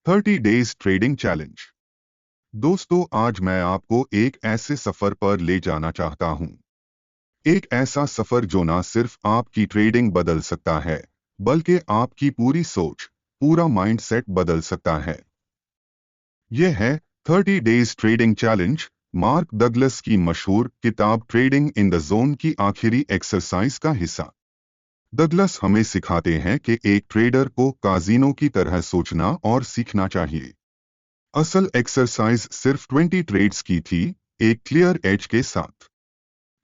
30 days trading challenge. दोस्तों, आज मैं आपको एक ऐसे सफर पर ले जाना चाहता हूं। एक ऐसा सफर जो ना सिर्फ आपकी ट्रेडिंग बदल सकता है, बल्कि आपकी पूरी सोच, पूरा माइंडसेट बदल सकता है। यह है 30 days trading challenge, mark Douglas की मशहूर किताब ट्रेडिंग इन द जोन की आखिरी एक्सरसाइज का हिस्सा। डगलस हमें सिखाते हैं कि एक ट्रेडर को काजिनो की तरह सोचना और सीखना चाहिए। असल एक्सरसाइज सिर्फ 20 ट्रेड्स की थी, एक क्लियर एज के साथ।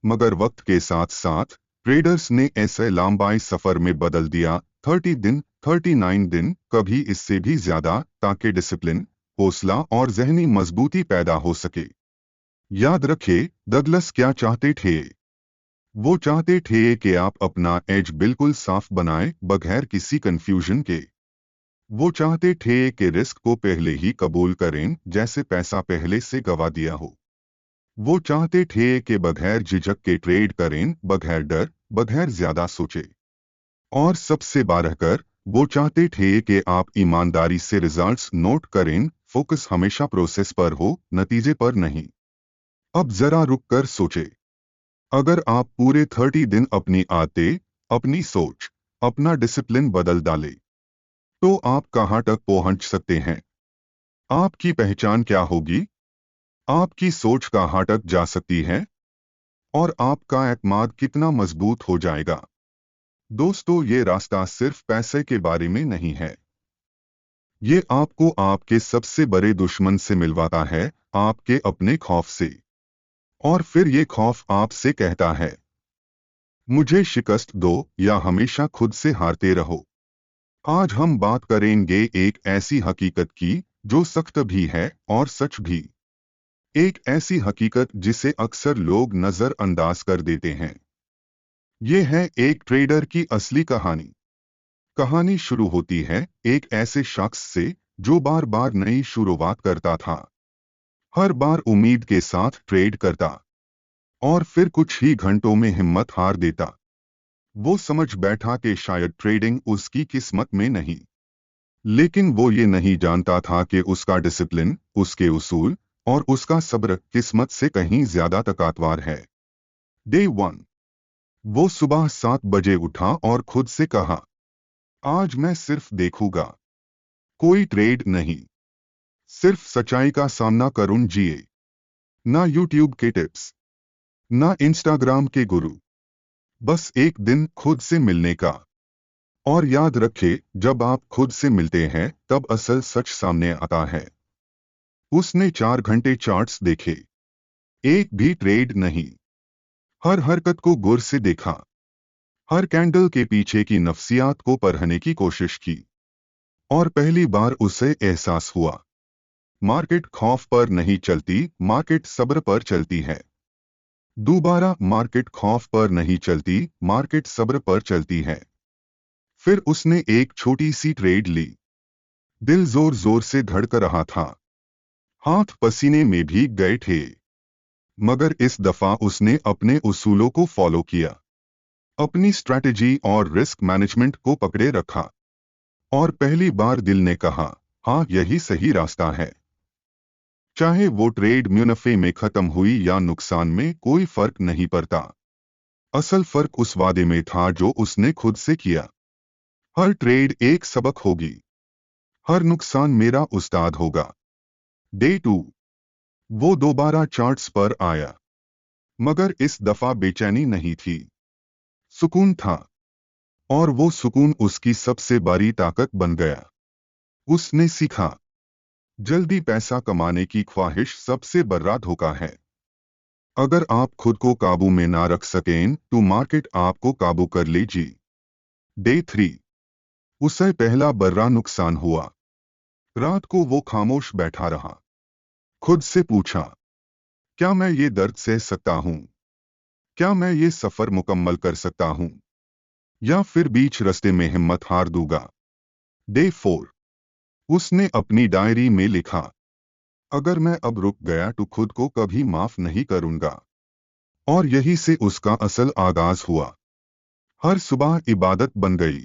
मगर वक्त के साथ साथ ट्रेडर्स ने ऐसे लंबाई सफर में बदल दिया, 30 दिन, 39 दिन, कभी इससे भी ज्यादा, ताकि डिसिप्लिन, हौसला और जहनी मजबूती पैदा हो सके। याद रखें, डगलस क्या चाहते थे। वो चाहते थे कि आप अपना एज बिल्कुल साफ बनाएं, बगैर किसी कंफ्यूजन के। वो चाहते थे कि रिस्क को पहले ही कबूल करें, जैसे पैसा पहले से गवा दिया हो। वो चाहते थे कि बगैर झिझक के ट्रेड करें, बगैर डर, बगैर ज्यादा सोचे। और सबसे बढ़कर वो चाहते थे कि आप ईमानदारी से रिजल्ट्स नोट करें, फोकस हमेशा प्रोसेस पर हो, नतीजे पर नहीं। अब जरा रुक कर सोचे, अगर आप पूरे 30 दिन अपनी आदतें, अपनी सोच, अपना डिसिप्लिन बदल डालें, तो आप कहां तक पहुंच सकते हैं। आपकी पहचान क्या होगी, आपकी सोच कहां तक जा सकती है, और आपका एतमाद कितना मजबूत हो जाएगा। दोस्तों, ये रास्ता सिर्फ पैसे के बारे में नहीं है। ये आपको आपके सबसे बड़े दुश्मन से मिलवाता है, आपके अपने खौफ से। और फिर ये खौफ आपसे कहता है, मुझे शिकस्त दो या हमेशा खुद से हारते रहो। आज हम बात करेंगे एक ऐसी हकीकत की जो सख्त भी है और सच भी। एक ऐसी हकीकत जिसे अक्सर लोग नजरअंदाज कर देते हैं। ये है एक ट्रेडर की असली कहानी। कहानी शुरू होती है एक ऐसे शख्स से जो बार बार नई शुरुआत करता था। हर बार उम्मीद के साथ ट्रेड करता, और फिर कुछ ही घंटों में हिम्मत हार देता। वो समझ बैठा कि शायद ट्रेडिंग उसकी किस्मत में नहीं। लेकिन वो ये नहीं जानता था कि उसका डिसिप्लिन, उसके उसूल और उसका सब्र किस्मत से कहीं ज्यादा ताकतवर है। डे 1। वो सुबह 7 बजे उठा और खुद से कहा, आज मैं सिर्फ देखूंगा, कोई ट्रेड नहीं, सिर्फ सच्चाई का सामना करूं जिए। ना यूट्यूब के टिप्स, ना इंस्टाग्राम के गुरु, बस एक दिन खुद से मिलने का। और याद रखे, जब आप खुद से मिलते हैं तब असल सच सामने आता है। उसने 4 घंटे चार्ट्स देखे, एक भी ट्रेड नहीं। हर हरकत को गौर से देखा, हर कैंडल के पीछे की नफ्सियात को परखने की कोशिश की। और पहली बार उसे एहसास हुआ, मार्केट खौफ पर नहीं चलती, मार्केट सब्र पर चलती है। दोबारा, मार्केट खौफ पर नहीं चलती, मार्केट सब्र पर चलती है। फिर उसने एक छोटी सी ट्रेड ली। दिल जोर जोर से धड़क रहा था, हाथ पसीने में भीग गए थे। मगर इस दफा उसने अपने उसूलों को फॉलो किया, अपनी स्ट्रैटेजी और रिस्क मैनेजमेंट को पकड़े रखा। और पहली बार दिल ने कहा, हाँ, यही सही रास्ता है। चाहे वो ट्रेड मुनाफे में खत्म हुई या नुकसान में, कोई फर्क नहीं पड़ता। असल फर्क उस वादे में था जो उसने खुद से किया। हर ट्रेड एक सबक होगी, हर नुकसान मेरा उस्ताद होगा। डे 2। वो दोबारा चार्ट्स पर आया, मगर इस दफा बेचैनी नहीं थी, सुकून था। और वो सुकून उसकी सबसे बड़ी ताकत बन गया। उसने सीखा, जल्दी पैसा कमाने की ख्वाहिश सबसे बड़ा धोखा है। अगर आप खुद को काबू में ना रख सकें तो मार्केट आपको काबू कर लेगी। डे 3। उसे पहला बड़ा नुकसान हुआ। रात को वो खामोश बैठा रहा, खुद से पूछा, क्या मैं ये दर्द सह सकता हूं, क्या मैं ये सफर मुकम्मल कर सकता हूं, या फिर बीच रास्ते में हिम्मत हार दूंगा। डे 4। उसने अपनी डायरी में लिखा, अगर मैं अब रुक गया तो खुद को कभी माफ नहीं करूंगा। और यही से उसका असल आगाज हुआ। हर सुबह इबादत बन गई,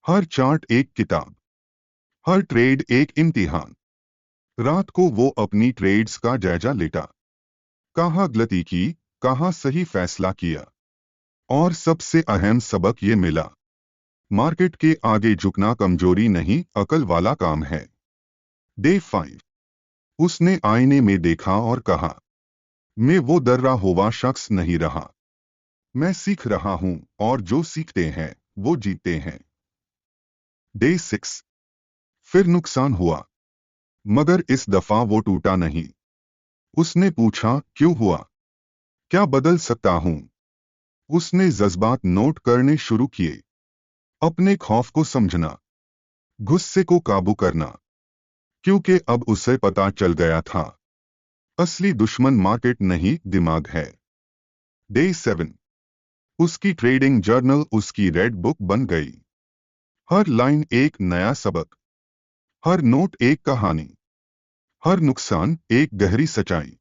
हर चार्ट एक किताब, हर ट्रेड एक इम्तिहान। रात को वो अपनी ट्रेड्स का जायजा लेता, कहाँ गलती की, कहाँ सही फैसला किया, और सबसे अहम सबक ये मिला, मार्केट के आगे झुकना कमजोरी नहीं, अकल वाला काम है। डे 5। उसने आईने में देखा और कहा, मैं वो डरा हुआ शख्स नहीं रहा। मैं सीख रहा हूं, और जो सीखते हैं वो जीतते हैं। डे 6। फिर नुकसान हुआ, मगर इस दफा वो टूटा नहीं। उसने पूछा, क्यों हुआ, क्या बदल सकता हूं। उसने जज्बात नोट करने शुरू किए, अपने खौफ को समझना, गुस्से को काबू करना, क्योंकि अब उसे पता चल गया था, असली दुश्मन मार्केट नहीं, दिमाग है। डे 7। उसकी ट्रेडिंग जर्नल उसकी रेड बुक बन गई। हर लाइन एक नया सबक, हर नोट एक कहानी, हर नुकसान एक गहरी सच्चाई।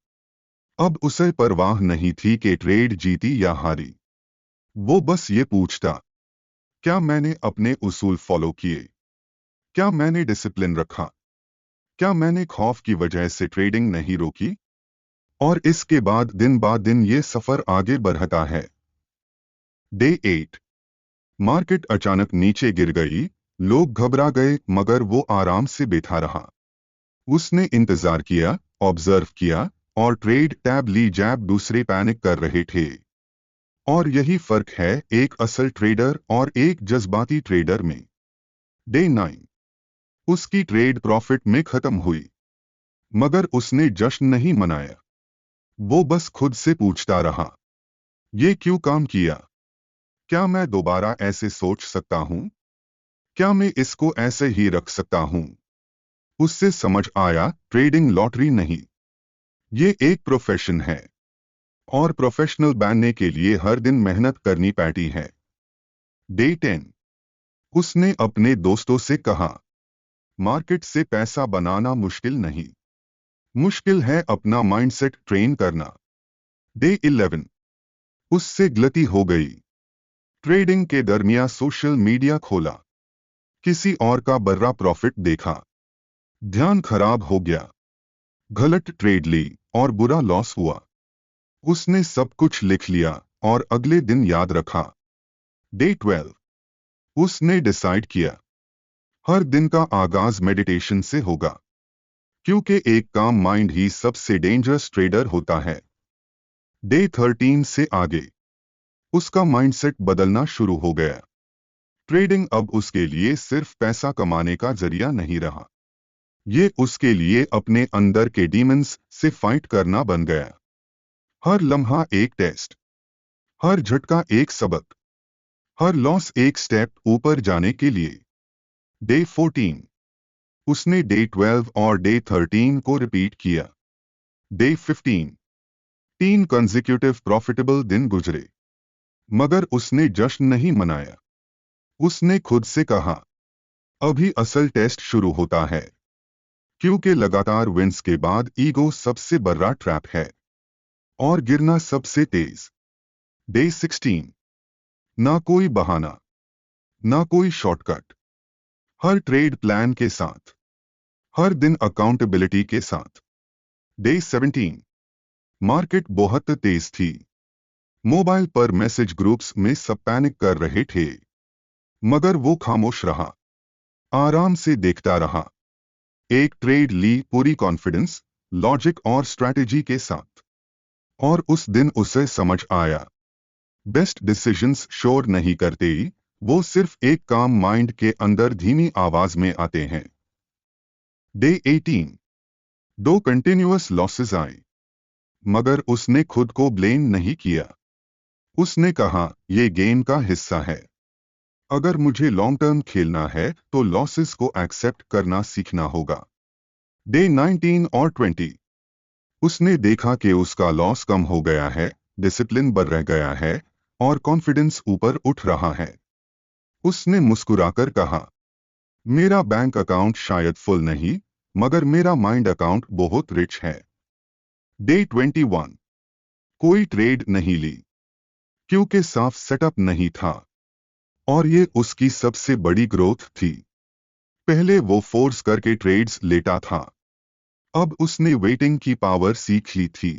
अब उसे परवाह नहीं थी कि ट्रेड जीती या हारी। वो बस ये पूछता, क्या मैंने अपने उसूल फॉलो किए, क्या मैंने डिसिप्लिन रखा, क्या मैंने खौफ की वजह से ट्रेडिंग नहीं रोकी। और इसके बाद दिन ब दिन ये सफर आगे बढ़ता है। डे 8। मार्केट अचानक नीचे गिर गई, लोग घबरा गए, मगर वो आराम से बैठा रहा। उसने इंतजार किया, ऑब्जर्व किया, और ट्रेड टैब ली जैब दूसरे पैनिक कर रहे थे। और यही फर्क है एक असल ट्रेडर और एक जज्बाती ट्रेडर में। डे 9। उसकी ट्रेड प्रॉफिट में खत्म हुई, मगर उसने जश्न नहीं मनाया। वो बस खुद से पूछता रहा, ये क्यों काम किया, क्या मैं दोबारा ऐसे सोच सकता हूं, क्या मैं इसको ऐसे ही रख सकता हूं। उससे समझ आया, ट्रेडिंग लॉटरी नहीं, ये एक प्रोफेशन है, और प्रोफेशनल बनने के लिए हर दिन मेहनत करनी पड़ती है। डे 10। उसने अपने दोस्तों से कहा, मार्केट से पैसा बनाना मुश्किल नहीं, मुश्किल है अपना माइंडसेट ट्रेन करना। डे 11। उससे गलती हो गई। ट्रेडिंग के दरमियान सोशल मीडिया खोला, किसी और का बर्रा प्रॉफिट देखा, ध्यान खराब हो गया, गलत ट्रेड ली, और बुरा लॉस हुआ। उसने सब कुछ लिख लिया, और अगले दिन याद रखा। डे 12। उसने डिसाइड किया, हर दिन का आगाज मेडिटेशन से होगा, क्योंकि एक काम माइंड ही सबसे डेंजरस ट्रेडर होता है। डे 13 से आगे उसका माइंडसेट बदलना शुरू हो गया। ट्रेडिंग अब उसके लिए सिर्फ पैसा कमाने का जरिया नहीं रहा, ये उसके लिए अपने अंदर के डीमंस से फाइट करना बन गया। हर लम्हा एक टेस्ट, हर झटका एक सबक, हर लॉस एक स्टेप ऊपर जाने के लिए। डे 14। उसने डे 12 और डे 13 को रिपीट किया। डे 15। 3 कंसेक्यूटिव प्रॉफिटेबल दिन गुजरे, मगर उसने जश्न नहीं मनाया। उसने खुद से कहा, अभी असल टेस्ट शुरू होता है, क्योंकि लगातार विंस के बाद ईगो सबसे बड़ा ट्रैप है, और गिरना सबसे तेज। डे 16। ना कोई बहाना, ना कोई शॉर्टकट, हर ट्रेड प्लान के साथ, हर दिन अकाउंटेबिलिटी के साथ। डे 17। मार्केट बहुत तेज थी, मोबाइल पर मैसेज ग्रुप्स में सब पैनिक कर रहे थे, मगर वो खामोश रहा, आराम से देखता रहा। एक ट्रेड ली पूरी कॉन्फिडेंस, लॉजिक और स्ट्रैटेजी के साथ, और उस दिन उसे समझ आया, बेस्ट डिसीजंस शोर नहीं करते, वो सिर्फ एक काम माइंड के अंदर धीमी आवाज में आते हैं। डे 18। 2 कंटिन्यूअस लॉसेस आए, मगर उसने खुद को ब्लेम नहीं किया। उसने कहा, ये गेम का हिस्सा है, अगर मुझे लॉन्ग टर्म खेलना है तो लॉसेस को एक्सेप्ट करना सीखना होगा। डे 19 और 20। उसने देखा कि उसका लॉस कम हो गया है, डिसिप्लिन बढ़ रह गया है, और कॉन्फिडेंस ऊपर उठ रहा है। उसने मुस्कुराकर कहा, मेरा बैंक अकाउंट शायद फुल नहीं, मगर मेरा माइंड अकाउंट बहुत रिच है। डे 21। कोई ट्रेड नहीं ली, क्योंकि साफ सेटअप नहीं था, और ये उसकी सबसे बड़ी ग्रोथ थी। पहले वो फोर्स करके ट्रेड्स लेता था, अब उसने वेटिंग की पावर सीख ली थी।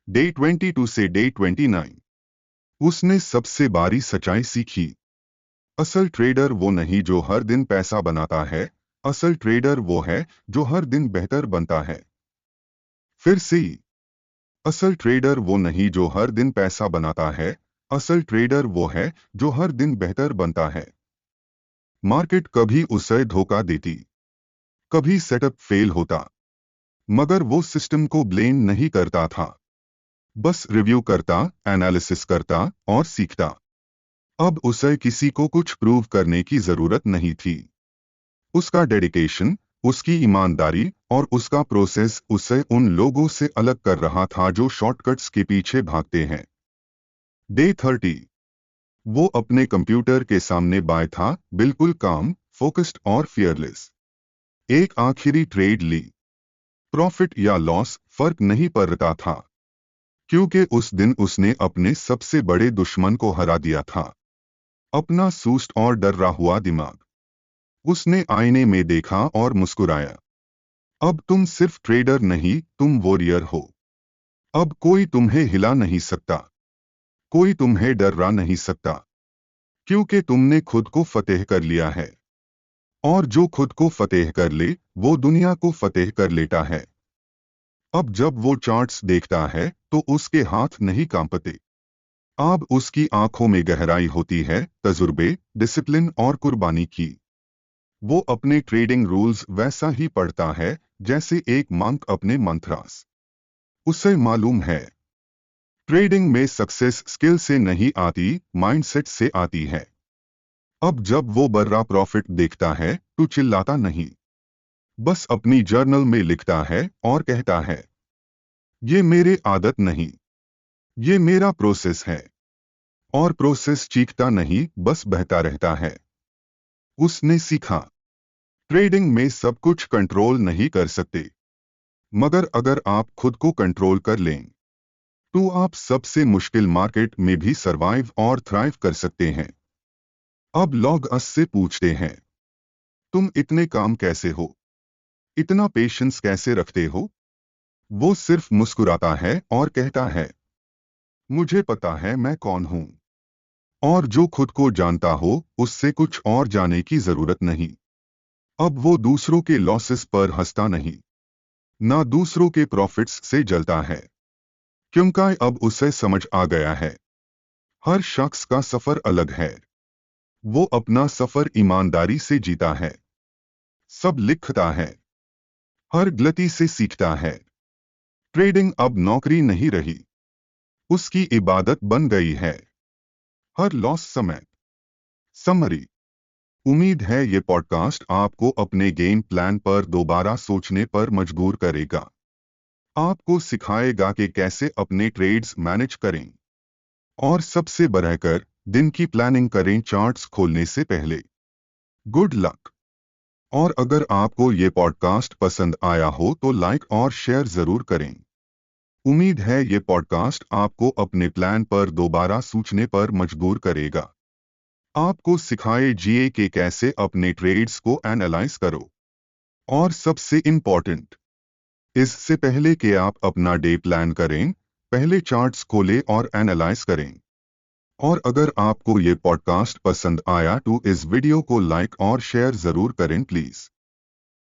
डे 22 से डे 29 उसने सबसे बड़ी सच्चाई सीखी। असल ट्रेडर वो नहीं जो हर दिन पैसा बनाता है, असल ट्रेडर वो है जो हर दिन बेहतर बनता है। फिर से, असल ट्रेडर वो नहीं जो हर दिन पैसा बनाता है, असल ट्रेडर वो है जो हर दिन बेहतर बनता है। मार्केट कभी उसे धोखा देती, कभी सेटअप फेल होता, मगर वो सिस्टम को ब्लेम नहीं करता था, बस रिव्यू करता, एनालिसिस करता और सीखता। अब उसे किसी को कुछ प्रूव करने की जरूरत नहीं थी। उसका डेडिकेशन, उसकी ईमानदारी और उसका प्रोसेस उसे उन लोगों से अलग कर रहा था जो शॉर्टकट्स के पीछे भागते हैं। डे 30 वो अपने कंप्यूटर के सामने बाय था, बिल्कुल काम, फोकस्ड और फियरलेस। एक आखिरी ट्रेड ली। प्रॉफिट या लॉस फर्क नहीं पड़ता था, क्योंकि उस दिन उसने अपने सबसे बड़े दुश्मन को हरा दिया था, अपना सुस्त और डरा हुआ दिमाग। उसने आईने में देखा और मुस्कुराया। अब तुम सिर्फ ट्रेडर नहीं, तुम वॉरियर हो। अब कोई तुम्हें हिला नहीं सकता, कोई तुम्हें डरा नहीं सकता, क्योंकि तुमने खुद को फतेह कर लिया है। और जो खुद को फतेह कर ले, वो दुनिया को फतेह कर लेता है। अब जब वो चार्ट्स देखता है तो उसके हाथ नहीं कांपते। अब उसकी आंखों में गहराई होती है, तजुर्बे, डिसिप्लिन और कुर्बानी की। वो अपने ट्रेडिंग रूल्स वैसा ही पढ़ता है जैसे एक मंक अपने मंत्रास। उसे मालूम है, ट्रेडिंग में सक्सेस स्किल से नहीं आती, माइंडसेट से आती है। अब जब वो बर्रा प्रॉफिट देखता है तो चिल्लाता नहीं, बस अपनी जर्नल में लिखता है और कहता है, ये मेरे आदत नहीं, ये मेरा प्रोसेस है। और प्रोसेस चीखता नहीं, बस बहता रहता है। उसने सीखा, ट्रेडिंग में सब कुछ कंट्रोल नहीं कर सकते, मगर अगर आप खुद को कंट्रोल कर लें तो आप सबसे मुश्किल मार्केट में भी सरवाइव और थ्राइव कर सकते हैं। अब लोग उससे पूछते हैं, तुम इतने काम कैसे हो, इतना पेशेंस कैसे रखते हो? वो सिर्फ मुस्कुराता है और कहता है, मुझे पता है मैं कौन हूं। और जो खुद को जानता हो उससे कुछ और जाने की जरूरत नहीं। अब वो दूसरों के लॉसेस पर हंसता नहीं, ना दूसरों के प्रॉफिट्स से जलता है, क्योंकि अब उसे समझ आ गया है, हर शख्स का सफर अलग है। वो अपना सफर ईमानदारी से जीता है, सब लिखता है, हर गलती से सीखता है। ट्रेडिंग अब नौकरी नहीं रही, उसकी इबादत बन गई है। हर लॉस समय। समरी। उम्मीद है ये पॉडकास्ट आपको अपने गेम प्लान पर दोबारा सोचने पर मजबूर करेगा, आपको सिखाएगा कि कैसे अपने ट्रेड्स मैनेज करें और सबसे बढ़कर दिन की प्लानिंग करें चार्ट्स खोलने से पहले। Good luck. और अगर आपको ये पॉडकास्ट पसंद आया हो तो लाइक और शेयर जरूर करें। उम्मीद है ये पॉडकास्ट आपको अपने प्लान पर दोबारा सोचने पर मजबूर करेगा, आपको सिखाए जिए कि कैसे अपने ट्रेड्स को एनालाइज करो। और सबसे इम्पोर्टेंट, इससे पहले कि आप अपना डे प्लान करें, पहले चार्ट्स खोलें और एनालाइज करें। और अगर आपको ये पॉडकास्ट पसंद आया तो इस वीडियो को लाइक और शेयर जरूर करें प्लीज।